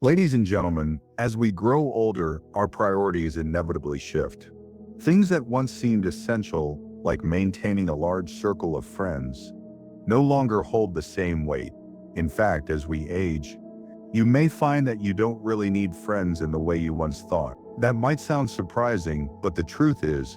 Ladies and gentlemen, as we grow older, our priorities inevitably shift. Things that once seemed essential, like maintaining a large circle of friends, no longer hold the same weight. In fact, as we age, you may find that you don't really need friends in the way you once thought. That might sound surprising, but the truth is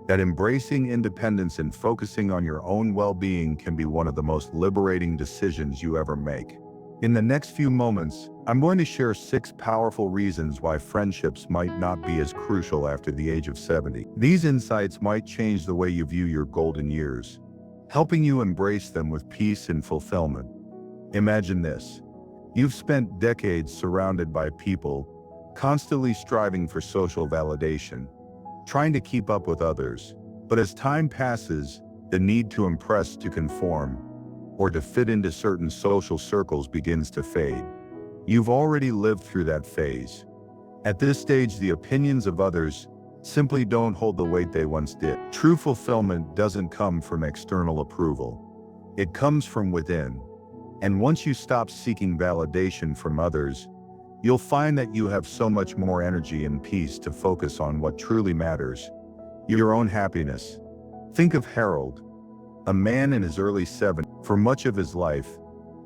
that embracing independence and focusing on your own well-being can be one of the most liberating decisions you ever make. In the next few moments, I'm going to share 6 powerful reasons why friendships might not be as crucial after the age of 70. These insights might change the way you view your golden years, helping you embrace them with peace and fulfillment. Imagine this. You've spent decades surrounded by people, constantly striving for social validation, trying to keep up with others. But as time passes, the need to impress, to conform, or to fit into certain social circles begins to fade. You've already lived through that phase. At this stage, the opinions of others simply don't hold the weight they once did. True fulfillment doesn't come from external approval. It comes from within. And once you stop seeking validation from others, you'll find that you have so much more energy and peace to focus on what truly matters: your own happiness. Think of Harold, a man in his early 70s. For much of his life,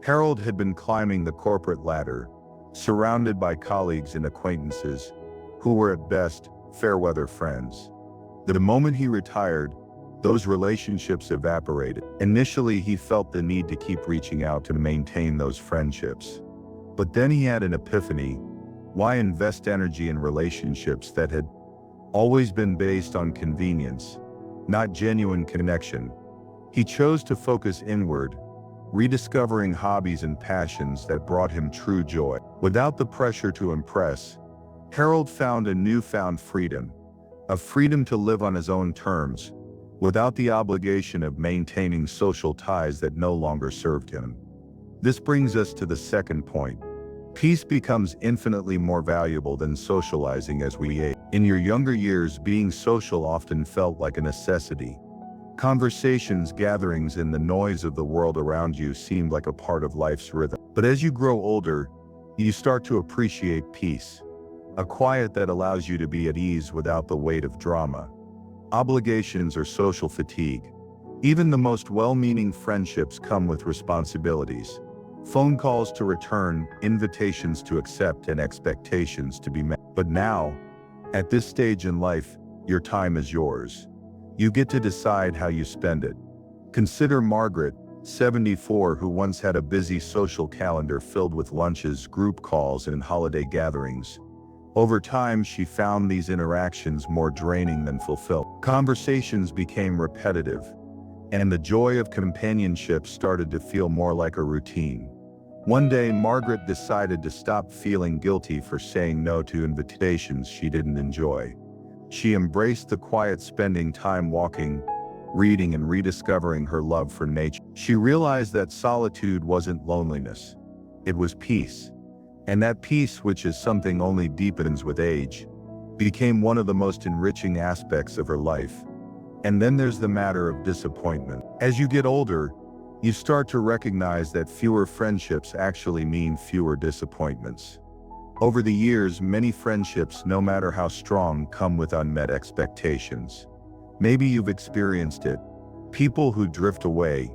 Harold had been climbing the corporate ladder, surrounded by colleagues and acquaintances who were at best fair-weather friends. The moment he retired, those relationships evaporated. Initially, he felt the need to keep reaching out to maintain those friendships. But then he had an epiphany. Why invest energy in relationships that had always been based on convenience, not genuine connection? He chose to focus inward, rediscovering hobbies and passions that brought him true joy. Without the pressure to impress, Harold found a newfound freedom, a freedom to live on his own terms, without the obligation of maintaining social ties that no longer served him. This brings us to the second point. Peace becomes infinitely more valuable than socializing as we age. In your younger years, being social often felt like a necessity. Conversations, gatherings, and the noise of the world around you seemed like a part of life's rhythm. But as you grow older, you start to appreciate peace, a quiet that allows you to be at ease without the weight of drama, obligations, or social fatigue. Even the most well-meaning friendships come with responsibilities. Phone calls to return, invitations to accept, and expectations to be met. But now, at this stage in life, your time is yours. You get to decide how you spend it. Consider Margaret, 74, who once had a busy social calendar filled with lunches, group calls, and holiday gatherings. Over time, she found these interactions more draining than fulfilling. Conversations became repetitive, and the joy of companionship started to feel more like a routine. One day, Margaret decided to stop feeling guilty for saying no to invitations she didn't enjoy. She embraced the quiet, spending time walking, reading, and rediscovering her love for nature. She realized that solitude wasn't loneliness, it was peace. And that peace, which is something only deepens with age, became one of the most enriching aspects of her life. And then there's the matter of disappointment. As you get older, you start to recognize that fewer friendships actually mean fewer disappointments. Over the years, many friendships, no matter how strong, come with unmet expectations. Maybe you've experienced it. People who drift away,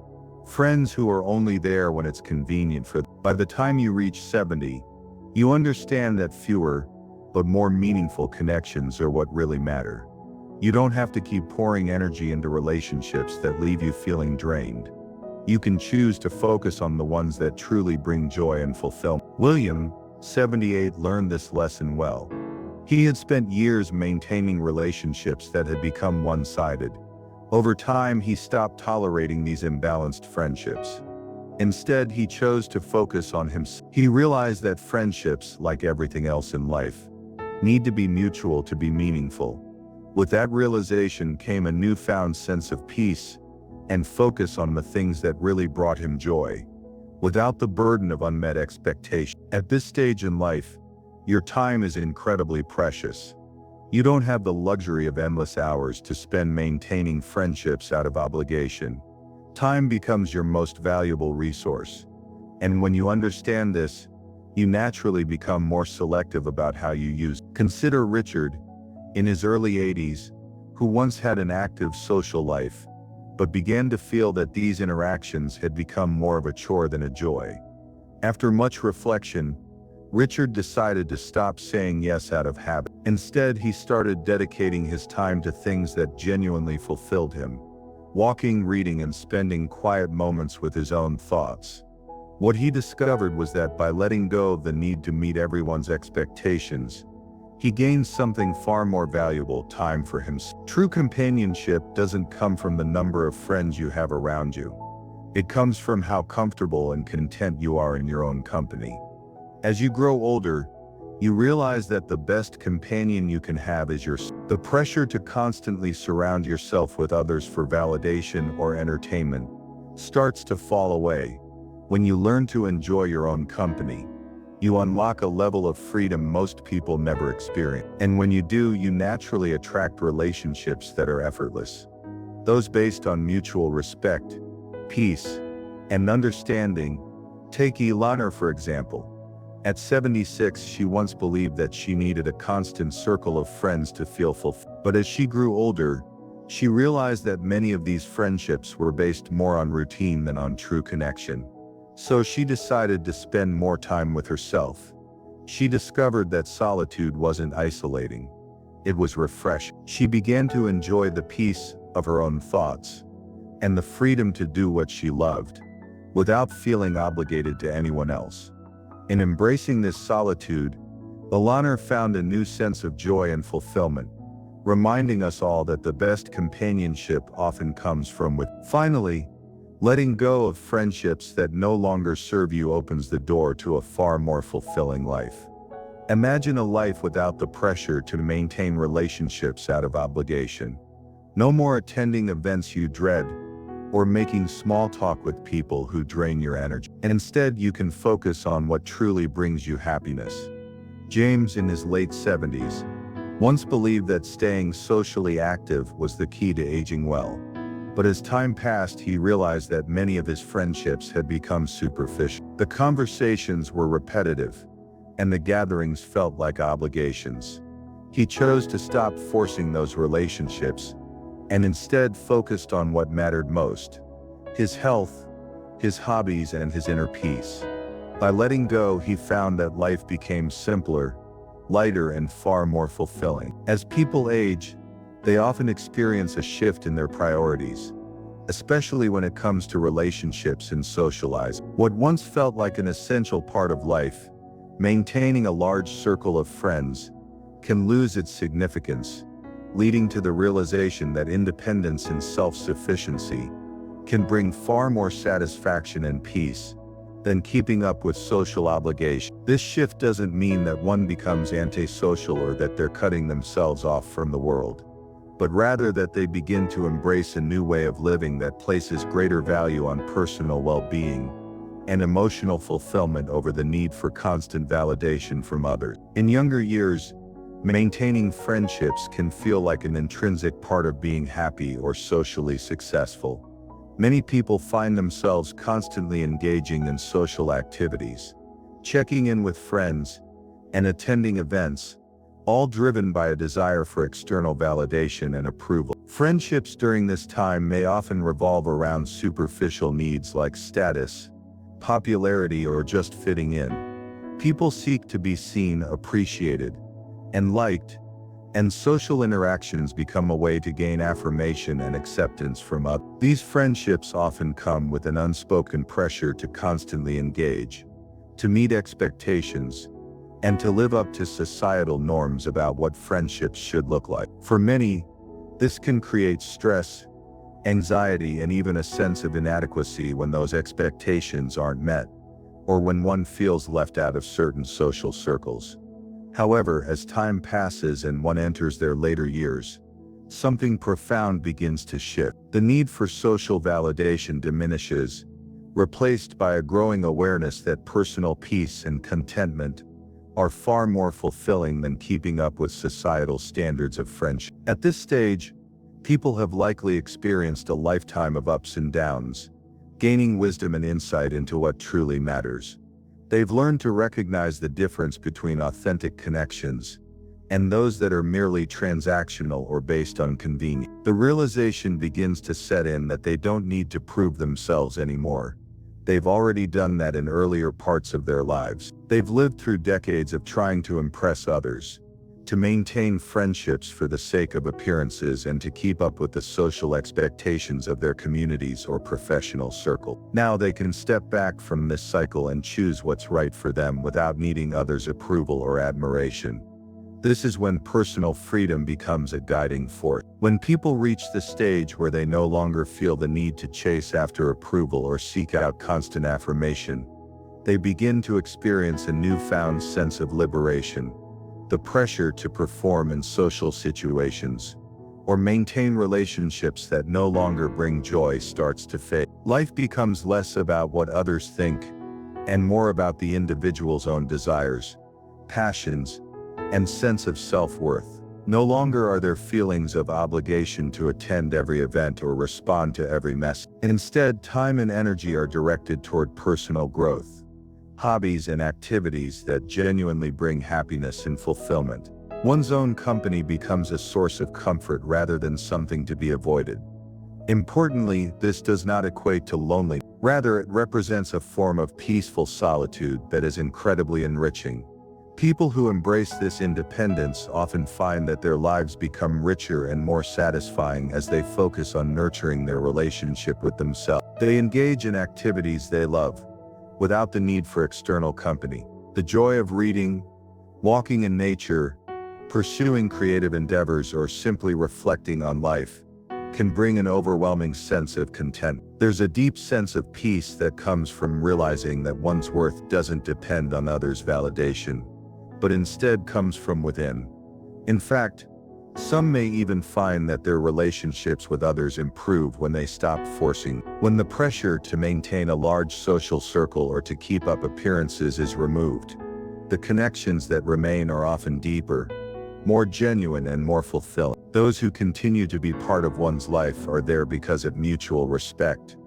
friends who are only there when it's convenient for them. By the time you reach 70, you understand that fewer, but more meaningful connections are what really matter. You don't have to keep pouring energy into relationships that leave you feeling drained. You can choose to focus on the ones that truly bring joy and fulfillment. William, 78, learned this lesson well. He had spent years maintaining relationships that had become one-sided. Over time, he stopped tolerating these imbalanced friendships. Instead, he chose to focus on himself. He realized that friendships, like everything else in life, need to be mutual to be meaningful. With that realization came a newfound sense of peace and focus on the things that really brought him joy, without the burden of unmet expectations. At this stage in life, your time is incredibly precious. You don't have the luxury of endless hours to spend maintaining friendships out of obligation. Time becomes your most valuable resource. And when you understand this, you naturally become more selective about how you use. Consider Richard, in his early 80s, who once had an active social life, but began to feel that these interactions had become more of a chore than a joy. After much reflection, Richard decided to stop saying yes out of habit. Instead, he started dedicating his time to things that genuinely fulfilled him: walking, reading, and spending quiet moments with his own thoughts. What he discovered was that by letting go of the need to meet everyone's expectations, he gained something far more valuable: time for himself. True companionship doesn't come from the number of friends you have around you. It comes from how comfortable and content you are in your own company. As you grow older, you realize that the best companion you can have is yourself. The pressure to constantly surround yourself with others for validation or entertainment starts to fall away. When you learn to enjoy your own company, you unlock a level of freedom most people never experience. And when you do, you naturally attract relationships that are effortless. Those based on mutual respect, peace, and understanding. Take Ilana, for example. At 76, she once believed that she needed a constant circle of friends to feel fulfilled. But as she grew older, she realized that many of these friendships were based more on routine than on true connection. So she decided to spend more time with herself. She discovered that solitude wasn't isolating. It was refreshing. She began to enjoy the peace of her own thoughts and the freedom to do what she loved, without feeling obligated to anyone else. In embracing this solitude, Ilana found a new sense of joy and fulfillment, reminding us all that the best companionship often comes from within. Finally, letting go of friendships that no longer serve you opens the door to a far more fulfilling life. Imagine a life without the pressure to maintain relationships out of obligation. No more attending events you dread, or making small talk with people who drain your energy. And instead, you can focus on what truly brings you happiness. James, in his late 70s, once believed that staying socially active was the key to aging well. But as time passed, he realized that many of his friendships had become superficial. The conversations were repetitive, and the gatherings felt like obligations. He chose to stop forcing those relationships, and instead focused on what mattered most: his health, his hobbies, and his inner peace. By letting go, he found that life became simpler, lighter, and far more fulfilling. As people age, they often experience a shift in their priorities, especially when it comes to relationships and socializing. What once felt like an essential part of life, maintaining a large circle of friends, can lose its significance, leading to the realization that independence and self-sufficiency can bring far more satisfaction and peace than keeping up with social obligation. This shift doesn't mean that one becomes antisocial or that they're cutting themselves off from the world, but rather that they begin to embrace a new way of living that places greater value on personal well-being and emotional fulfillment over the need for constant validation from others. In younger years, maintaining friendships can feel like an intrinsic part of being happy or socially successful. Many people find themselves constantly engaging in social activities, checking in with friends, and attending events, all driven by a desire for external validation and approval. Friendships during this time may often revolve around superficial needs like status, popularity, or just fitting in. People seek to be seen, appreciated, and liked, and social interactions become a way to gain affirmation and acceptance from others. These friendships often come with an unspoken pressure to constantly engage, to meet expectations, and to live up to societal norms about what friendships should look like. For many, this can create stress, anxiety, and even a sense of inadequacy when those expectations aren't met, or when one feels left out of certain social circles. However, as time passes and one enters their later years, something profound begins to shift. The need for social validation diminishes, replaced by a growing awareness that personal peace and contentment are far more fulfilling than keeping up with societal standards of friendship. At this stage, people have likely experienced a lifetime of ups and downs, gaining wisdom and insight into what truly matters. They've learned to recognize the difference between authentic connections and those that are merely transactional or based on convenience. The realization begins to set in that they don't need to prove themselves anymore. They've already done that in earlier parts of their lives. They've lived through decades of trying to impress others, to maintain friendships for the sake of appearances, and to keep up with the social expectations of their communities or professional circle. Now they can step back from this cycle and choose what's right for them without needing others' approval or admiration. This is when personal freedom becomes a guiding force. When people reach the stage where they no longer feel the need to chase after approval or seek out constant affirmation, they begin to experience a newfound sense of liberation. The pressure to perform in social situations or maintain relationships that no longer bring joy starts to fade. Life becomes less about what others think and more about the individual's own desires, passions, and sense of self-worth. No longer are there feelings of obligation to attend every event or respond to every message. Instead, time and energy are directed toward personal growth, hobbies, and activities that genuinely bring happiness and fulfillment. One's own company becomes a source of comfort rather than something to be avoided. Importantly, this does not equate to loneliness. Rather, it represents a form of peaceful solitude that is incredibly enriching. People who embrace this independence often find that their lives become richer and more satisfying as they focus on nurturing their relationship with themselves. They engage in activities they love, without the need for external company. The joy of reading, walking in nature, pursuing creative endeavors, or simply reflecting on life can bring an overwhelming sense of content. There's a deep sense of peace that comes from realizing that one's worth doesn't depend on others' validation, but instead comes from within. In fact, some may even find that their relationships with others improve when they stop forcing. When the pressure to maintain a large social circle or to keep up appearances is removed, the connections that remain are often deeper, more genuine, and more fulfilling. Those who continue to be part of one's life are there because of mutual respect,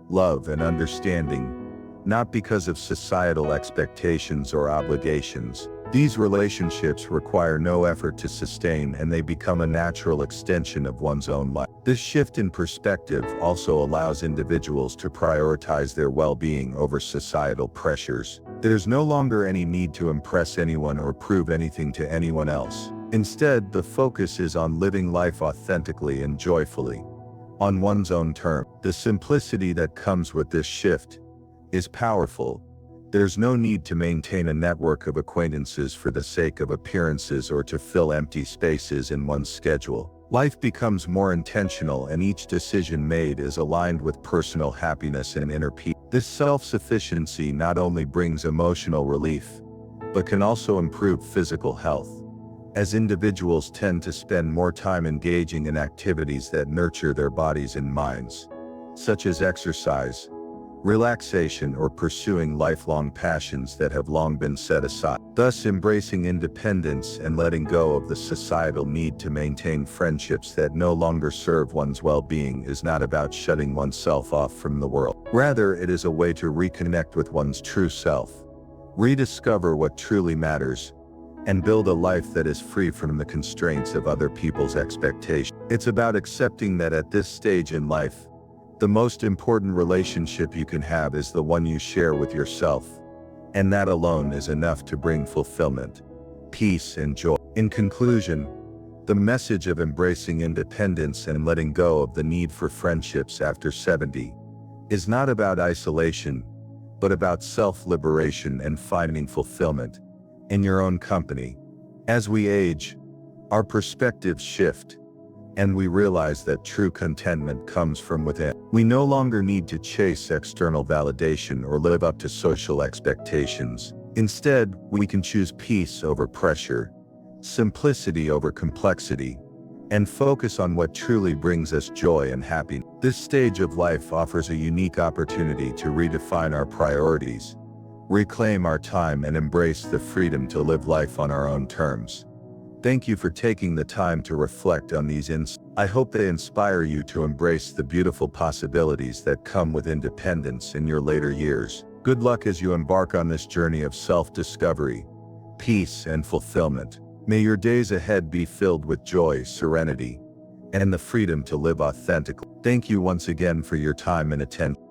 love, and understanding, not because of societal expectations or obligations. These relationships require no effort to sustain, and they become a natural extension of one's own life. This shift in perspective also allows individuals to prioritize their well-being over societal pressures. There's no longer any need to impress anyone or prove anything to anyone else. Instead, the focus is on living life authentically and joyfully, on one's own terms. The simplicity that comes with this shift is powerful. There's no need to maintain a network of acquaintances for the sake of appearances or to fill empty spaces in one's schedule. Life becomes more intentional, and each decision made is aligned with personal happiness and inner peace. This self-sufficiency not only brings emotional relief, but can also improve physical health, as individuals tend to spend more time engaging in activities that nurture their bodies and minds, such as exercise, relaxation, or pursuing lifelong passions that have long been set aside. Thus, embracing independence and letting go of the societal need to maintain friendships that no longer serve one's well-being is not about shutting oneself off from the world. Rather, it is a way to reconnect with one's true self, rediscover what truly matters, and build a life that is free from the constraints of other people's expectations. It's about accepting that at this stage in life, the most important relationship you can have is the one you share with yourself, and that alone is enough to bring fulfillment, peace, and joy. In conclusion, the message of embracing independence and letting go of the need for friendships after 70 is not about isolation, but about self-liberation and finding fulfillment in your own company. As we age, our perspectives shift, and we realize that true contentment comes from within. We no longer need to chase external validation or live up to social expectations. Instead, we can choose peace over pressure, simplicity over complexity, and focus on what truly brings us joy and happiness. This stage of life offers a unique opportunity to redefine our priorities, reclaim our time, and embrace the freedom to live life on our own terms. Thank you for taking the time to reflect on these insights. I hope they inspire you to embrace the beautiful possibilities that come with independence in your later years. Good luck as you embark on this journey of self-discovery, peace, and fulfillment. May your days ahead be filled with joy, serenity, and the freedom to live authentically. Thank you once again for your time and attention.